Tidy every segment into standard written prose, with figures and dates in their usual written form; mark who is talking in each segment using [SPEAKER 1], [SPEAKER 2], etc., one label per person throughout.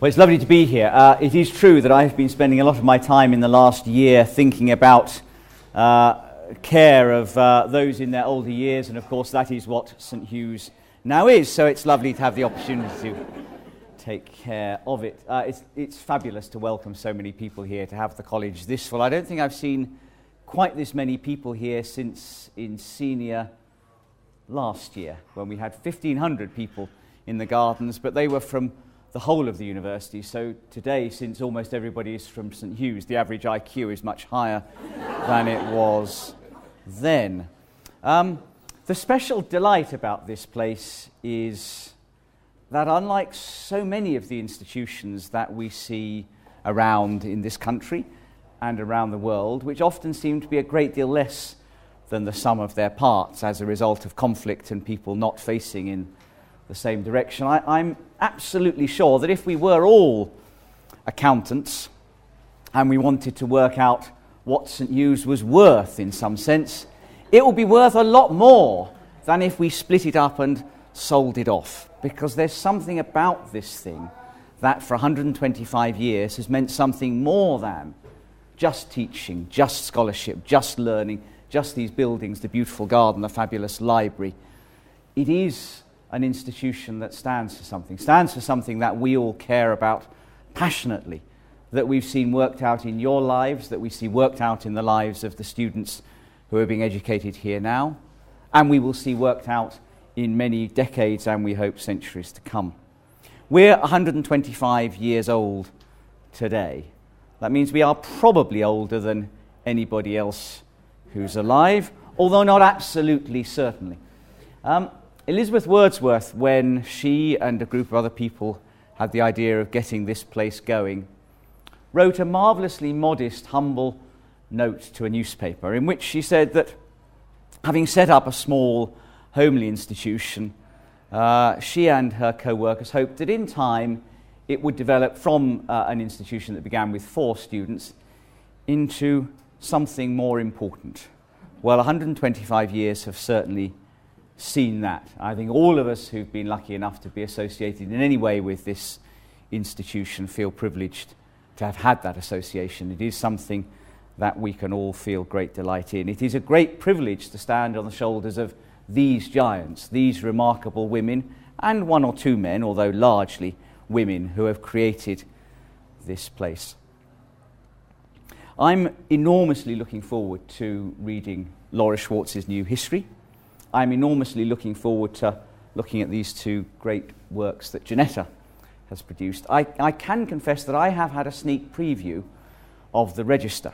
[SPEAKER 1] Well, it's lovely to be here. It is true that I've been spending a lot of my time in the last year thinking about care of those in their older years, and of course that is what St Hughs now is, so it's lovely to have the opportunity to take care of it. It's fabulous to welcome so many people here, to have the college this full. I don't think I've seen quite this many people here since in senior last year, when we had 1,500 people in the gardens, but they were from the whole of the university. So today, since almost everybody is from St Hughs, the average IQ is much higher than it was then. The special delight about this place is that unlike so many of the institutions that we see around in this country and around the world, which often seem to be a great deal less than the sum of their parts as a result of conflict and people not facing in the same direction, I'm absolutely sure that if we were all accountants and we wanted to work out what St Hughs was worth in some sense, it would be worth a lot more than if we split it up and sold it off, because there's something about this thing that for 125 years has meant something more than just teaching, just scholarship, just learning, just these buildings, the beautiful garden, the fabulous library. It is an institution that stands for something that we all care about passionately, that we've seen worked out in your lives, that we see worked out in the lives of the students who are being educated here now, and we will see worked out in many decades and we hope centuries to come. We're 125 years old today. That means we are probably older than anybody else who's alive, although not absolutely certainly. Elizabeth Wordsworth, when she and a group of other people had the idea of getting this place going, wrote a marvellously modest, humble note to a newspaper in which she said that having set up a small homely institution, she and her co-workers hoped that in time it would develop from an institution that began with 4 students into something more important. Well, 125 years have certainly seen that. I think all of us who've been lucky enough to be associated in any way with this institution feel privileged to have had that association. It is something that we can all feel great delight in. It is a great privilege to stand on the shoulders of these giants, these remarkable women, and 1 or 2 men, although largely women, who have created this place. I'm enormously looking forward to reading Laura Schwartz's new history. I'm enormously looking forward to looking at these 2 great works that Janetta has produced. I can confess that I have had a sneak preview of the Register.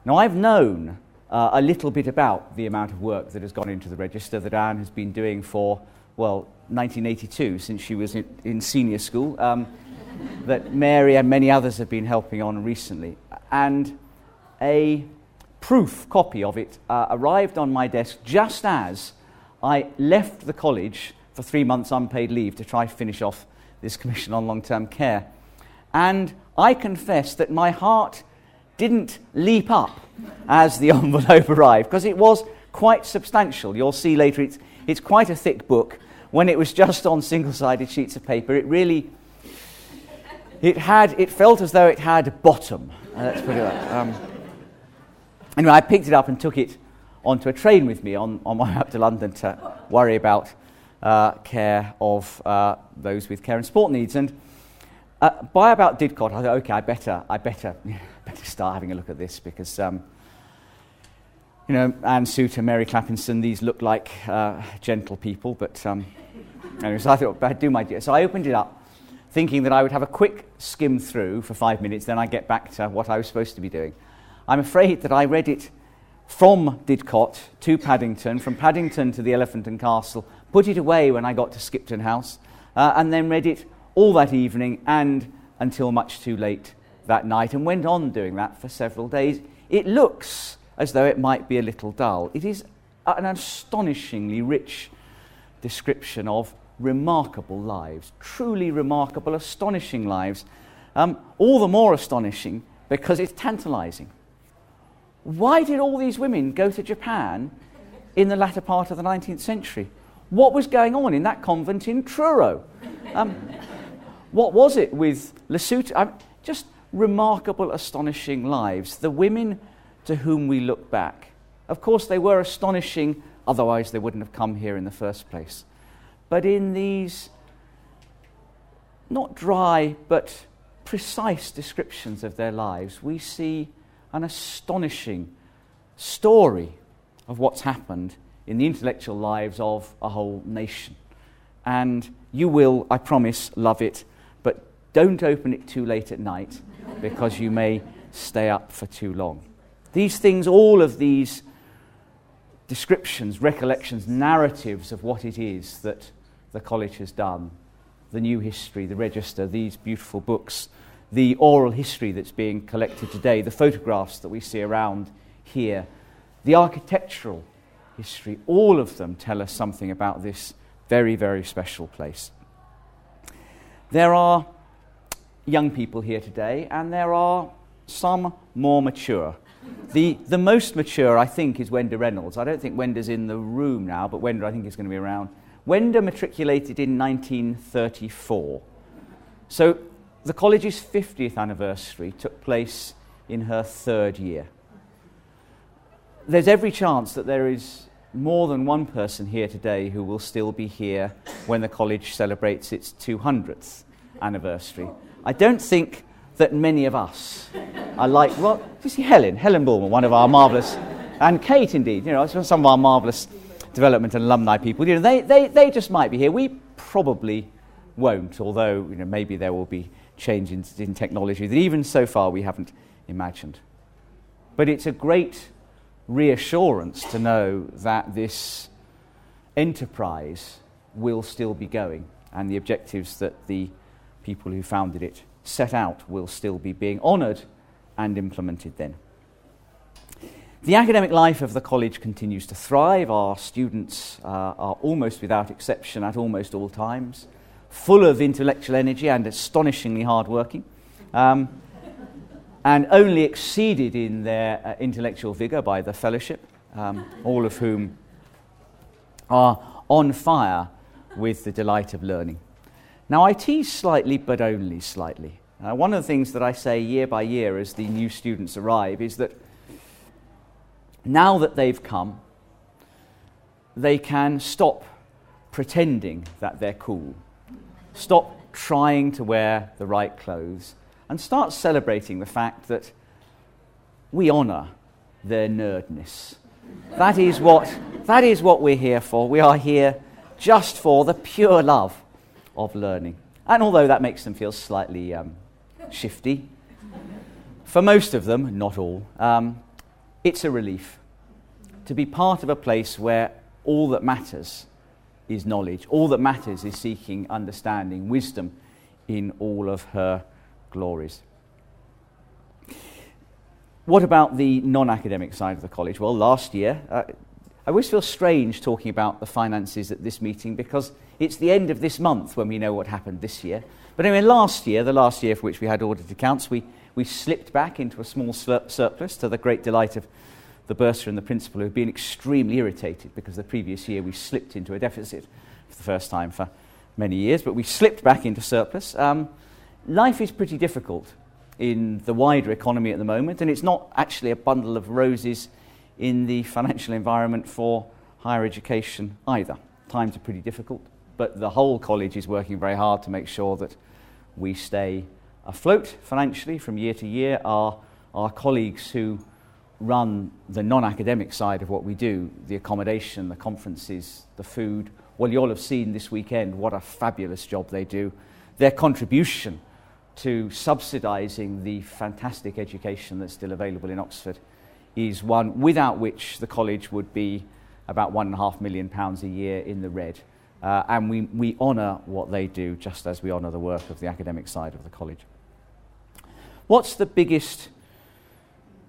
[SPEAKER 1] Now, I've known a little bit about the amount of work that has gone into the Register that Anne has been doing for, 1982, since she was in senior school, that Mary and many others have been helping on recently. And a proof copy of it arrived on my desk just as I left the college for 3 months unpaid leave to try to finish off this commission on long-term care. And I confess that my heart didn't leap up as the envelope arrived, because it was quite substantial. You'll see later it's quite a thick book. When it was just on single-sided sheets of paper, it felt as though it had bottom. Let's put it like that. Anyway, I picked it up and took it onto a train with me on my way up to London to worry about care of those with care and support needs. And by about Dilnot, I thought, okay, I better start having a look at this, because Anne Souter, Mary Clappinson, these look like gentle people, but anyway, so I thought I'd do my duty. So I opened it up, thinking that I would have a quick skim through for 5 minutes, then I'd get back to what I was supposed to be doing. I'm afraid that I read it from Dilnot to Paddington, from Paddington to the Elephant and Castle, put it away when I got to Skipton House, and then read it all that evening and until much too late that night, and went on doing that for several days. It looks as though it might be a little dull. It is an astonishingly rich description of remarkable lives, truly remarkable, astonishing lives, all the more astonishing because it's tantalizing. Why did all these women go to Japan in the latter part of the 19th century? What was going on in that convent in Truro? What was it with Lesotho? Just remarkable, astonishing lives. The women to whom we look back. Of course, they were astonishing, otherwise they wouldn't have come here in the first place. But in these not dry but precise descriptions of their lives, we see an astonishing story of what's happened in the intellectual lives of a whole nation. And you will, I promise, love it, but don't open it too late at night because you may stay up for too long. These things, all of these descriptions, recollections, narratives of what it is that the college has done, the new history, the register, these beautiful books, the oral history that's being collected today, the photographs that we see around here, the architectural history, all of them tell us something about this very, very special place. There are young people here today, and there are some more mature. The most mature, I think, is Wenda Reynolds. I don't think Wenda's in the room now, but Wenda, I think, is going to be around. Wenda matriculated in 1934. So the college's 50th anniversary took place in her third year. There's every chance that there is more than one person here today who will still be here when the college celebrates its 200th anniversary. I don't think that many of us are like, well, you see Helen Bullman, one of our marvellous, and Kate indeed, some of our marvellous development and alumni people, they just might be here. We probably won't, although maybe there will be changes in technology that even so far we haven't imagined. But it's a great reassurance to know that this enterprise will still be going, and the objectives that the people who founded it set out will still be being honoured and implemented then. The academic life of the college continues to thrive. Our students are almost without exception at almost all times, full of intellectual energy and astonishingly hard-working, and only exceeded in their intellectual vigour by the fellowship, all of whom are on fire with the delight of learning. Now, I tease slightly, but only slightly. One of the things that I say year by year as the new students arrive is that now that they've come, they can stop pretending that they're cool, stop trying to wear the right clothes, and start celebrating the fact that we honour their nerdness. That is what we're here for. We are here just for the pure love of learning. And although that makes them feel slightly shifty, for most of them, not all, it's a relief to be part of a place where all that matters is knowledge, all that matters is seeking understanding, wisdom in all of her glories. What about the non-academic side of the college? Well, last year, I always feel strange talking about the finances at this meeting because it's the end of this month when we know what happened this year. But anyway, last year, the last year for which we had audited accounts, we slipped back into a small surplus to the great delight of the bursar and the principal, who have been extremely irritated because the previous year we slipped into a deficit for the first time for many years, but we slipped back into surplus. Life is pretty difficult in the wider economy at the moment, and it's not actually a bundle of roses in the financial environment for higher education either. Times are pretty difficult, but the whole college is working very hard to make sure that we stay afloat financially from year to year. Our colleagues who run the non-academic side of what we do, the accommodation, the conferences, the food, well, you'll have seen this weekend what a fabulous job they do. Their contribution to subsidising the fantastic education that's still available in Oxford is one without which the college would be about £1.5 million a year in the red. And we honour what they do just as we honour the work of the academic side of the college. What's the biggest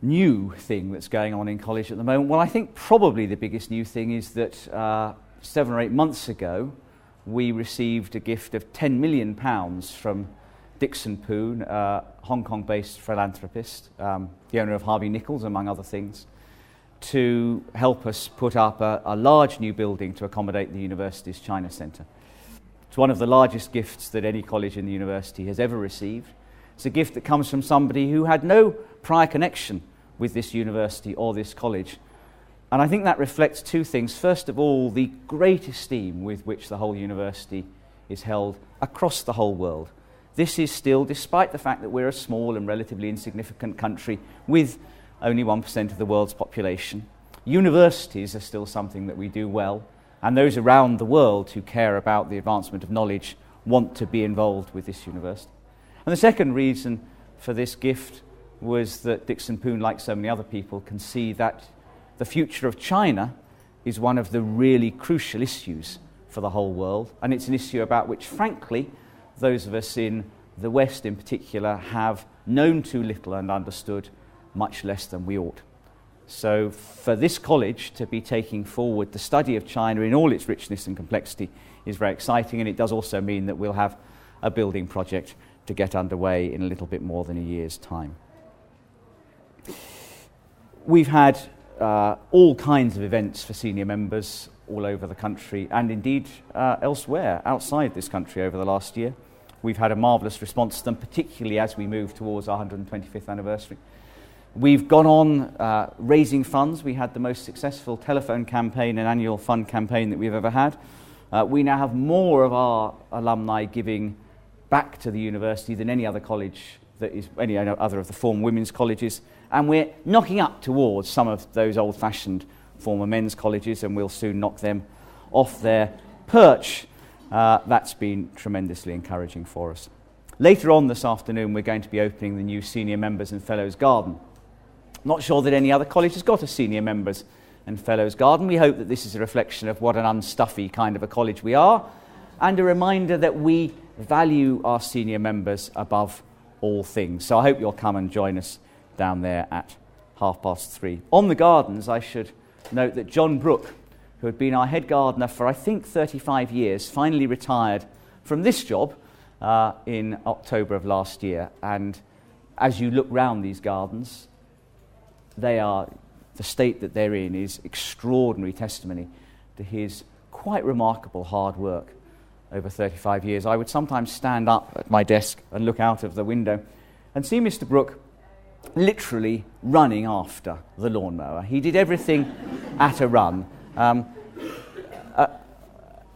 [SPEAKER 1] new thing that's going on in college at the moment? Well, I think probably the biggest new thing is that 7 or 8 months ago we received a gift of £10 million from Dixon Poon, a Hong Kong-based philanthropist, the owner of Harvey Nichols, among other things, to help us put up a large new building to accommodate the university's China Centre. It's one of the largest gifts that any college in the university has ever received. It's a gift that comes from somebody who had no prior connection with this university or this college. And I think that reflects two things. First of all, the great esteem with which the whole university is held across the whole world. This is still, despite the fact that we're a small and relatively insignificant country with only 1% of the world's population, universities are still something that we do well, and those around the world who care about the advancement of knowledge want to be involved with this university. And the second reason for this gift was that Dixon Poon, like so many other people, can see that the future of China is one of the really crucial issues for the whole world, and it's an issue about which, frankly, those of us in the West in particular have known too little and understood much less than we ought. So for this college to be taking forward the study of China in all its richness and complexity is very exciting, and it does also mean that we'll have a building project to get underway in a little bit more than a year's time. We've had all kinds of events for senior members all over the country and indeed elsewhere outside this country over the last year. We've had a marvellous response to them, particularly as we move towards our 125th anniversary. We've gone on raising funds. We had the most successful telephone campaign and annual fund campaign that we've ever had. We now have more of our alumni giving back to the university than any other college, that is any other of the former women's colleges, and we're knocking up towards some of those old-fashioned former men's colleges, and we'll soon knock them off their perch. That's been tremendously encouraging for us. Later on this afternoon, we're going to be opening the new Senior Members and Fellows Garden. Not sure that any other college has got a Senior Members and Fellows Garden. We hope that this is a reflection of what an unstuffy kind of a college we are, and a reminder that we value our senior members above all things. So I hope you'll come and join us down there at 3:30. On the gardens, I should note that John Brooke, who had been our head gardener for I think 35 years, finally retired from this job in October of last year. And as you look round these gardens, the state that they're in is extraordinary testimony to his quite remarkable hard work over 35 years. I would sometimes stand up at my desk and look out of the window and see Mr. Brooke literally running after the lawnmower. He did everything at a run.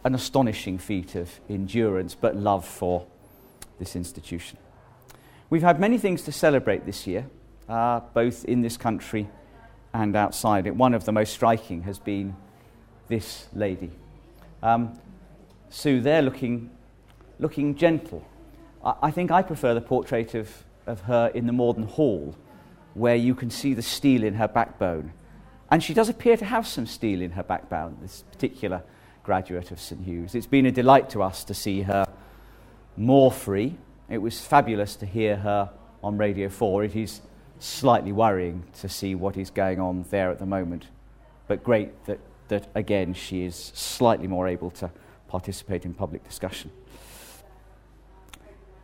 [SPEAKER 1] An astonishing feat of endurance, but love for this institution. We've had many things to celebrate this year, both in this country and outside it. One of the most striking has been this lady. Sue there looking gentle. I think I prefer the portrait of her in the Morden Hall, where you can see the steel in her backbone. And she does appear to have some steel in her backbone, this particular graduate of St. Hughs. It's been a delight to us to see her more free. It was fabulous to hear her on Radio 4. It is slightly worrying to see what is going on there at the moment, but great that again she is slightly more able to participate in public discussion.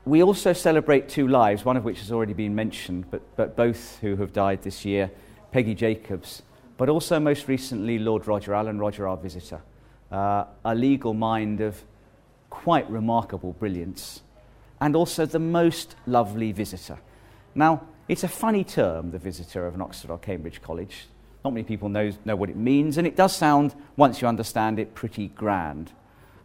[SPEAKER 1] We also celebrate two lives, one of which has already been mentioned, but both who have died this year, Peggy Jacobs, but also most recently Lord Roger, Alan Roger, our visitor, a legal mind of quite remarkable brilliance, and also the most lovely visitor. Now, it's a funny term, the visitor of an Oxford or Cambridge college. Not many people know what it means, and it does sound, once you understand it, pretty grand.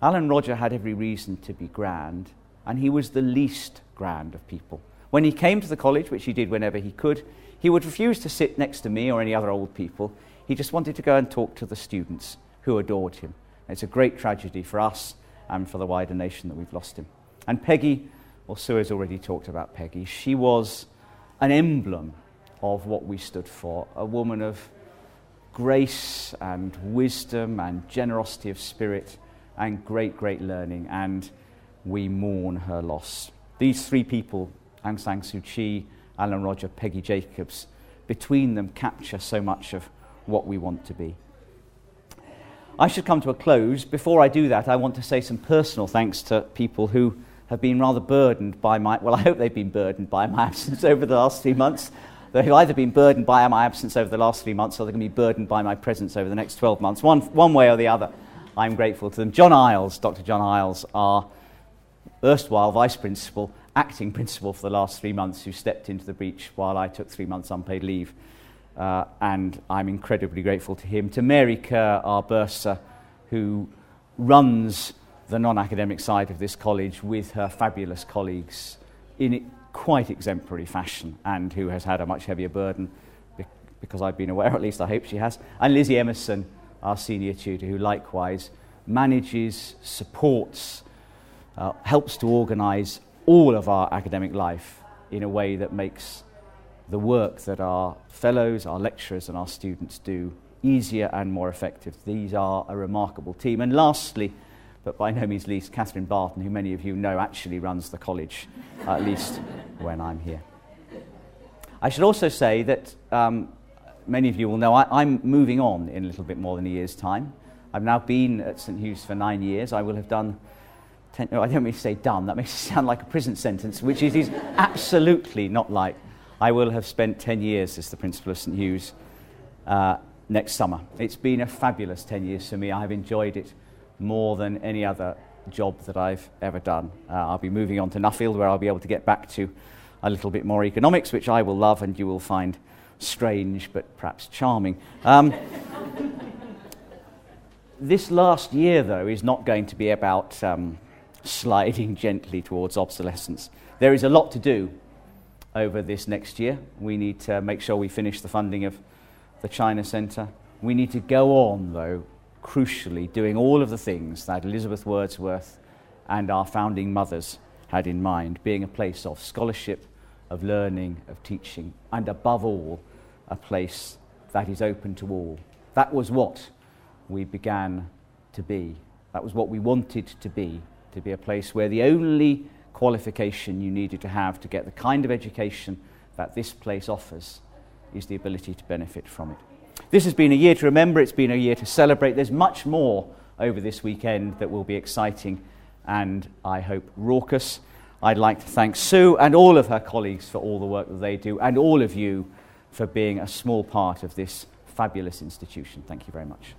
[SPEAKER 1] Alan Roger had every reason to be grand, and he was the least grand of people. When he came to the college, which he did whenever he could, he would refuse to sit next to me or any other old people. He just wanted to go and talk to the students who adored him. It's a great tragedy for us and for the wider nation that we've lost him. And Peggy, well, Sue has already talked about Peggy. She was an emblem of what we stood for, a woman of grace and wisdom and generosity of spirit and great, great learning, and we mourn her loss. These three people, Aung San Suu Kyi, Alan Roger, Peggy Jacobs, between them capture so much of what we want to be. I should come to a close. Before I do that, I want to say some personal thanks to people who have been rather burdened by I hope they've been burdened by my absence over the last 3 months. They've either been burdened by my absence over the last 3 months, or they're going to be burdened by my presence over the next 12 months, one way or the other. I'm grateful to them. John Isles, Dr. John Isles, our erstwhile vice principal, acting principal for the last 3 months, who stepped into the breach while I took 3 months unpaid leave. And I'm incredibly grateful to him. To Mary Kerr, our bursar, who runs the non-academic side of this college with her fabulous colleagues in quite exemplary fashion, and who has had a much heavier burden because I've been aware, at least I hope she has. And Lizzie Emerson, our senior tutor, who likewise manages, supports, helps to organise all of our academic life in a way that makes the work that our fellows, our lecturers and our students do easier and more effective. These are a remarkable team. And lastly, but by no means least, Catherine Barton, who many of you know actually runs the college, at least when I'm here. I should also say that many of you will know I'm moving on in a little bit more than a year's time. I've now been at St Hughs for 9 years. I will have done I don't mean to say done, that makes it sound like a prison sentence, which it is absolutely not like. I will have spent 10 years as the principal of St Hughs next summer. It's been a fabulous 10 years for me. I have enjoyed it more than any other job that I've ever done. I'll be moving on to Nuffield, where I'll be able to get back to a little bit more economics, which I will love and you will find strange but perhaps charming. This last year, though, is not going to be about sliding gently towards obsolescence. There is a lot to do over this next year. We need to make sure we finish the funding of the China Centre. We need to go on, though, crucially, doing all of the things that Elizabeth Wordsworth and our founding mothers had in mind, being a place of scholarship, of learning, of teaching, and above all, a place that is open to all. That was what we began to be. That was what we wanted to be a place where the only qualification you needed to have to get the kind of education that this place offers is the ability to benefit from it. This has been a year to remember, it's been a year to celebrate. There's much more over this weekend that will be exciting and, I hope, raucous. I'd like to thank Sue and all of her colleagues for all the work that they do, and all of you for being a small part of this fabulous institution. Thank you very much.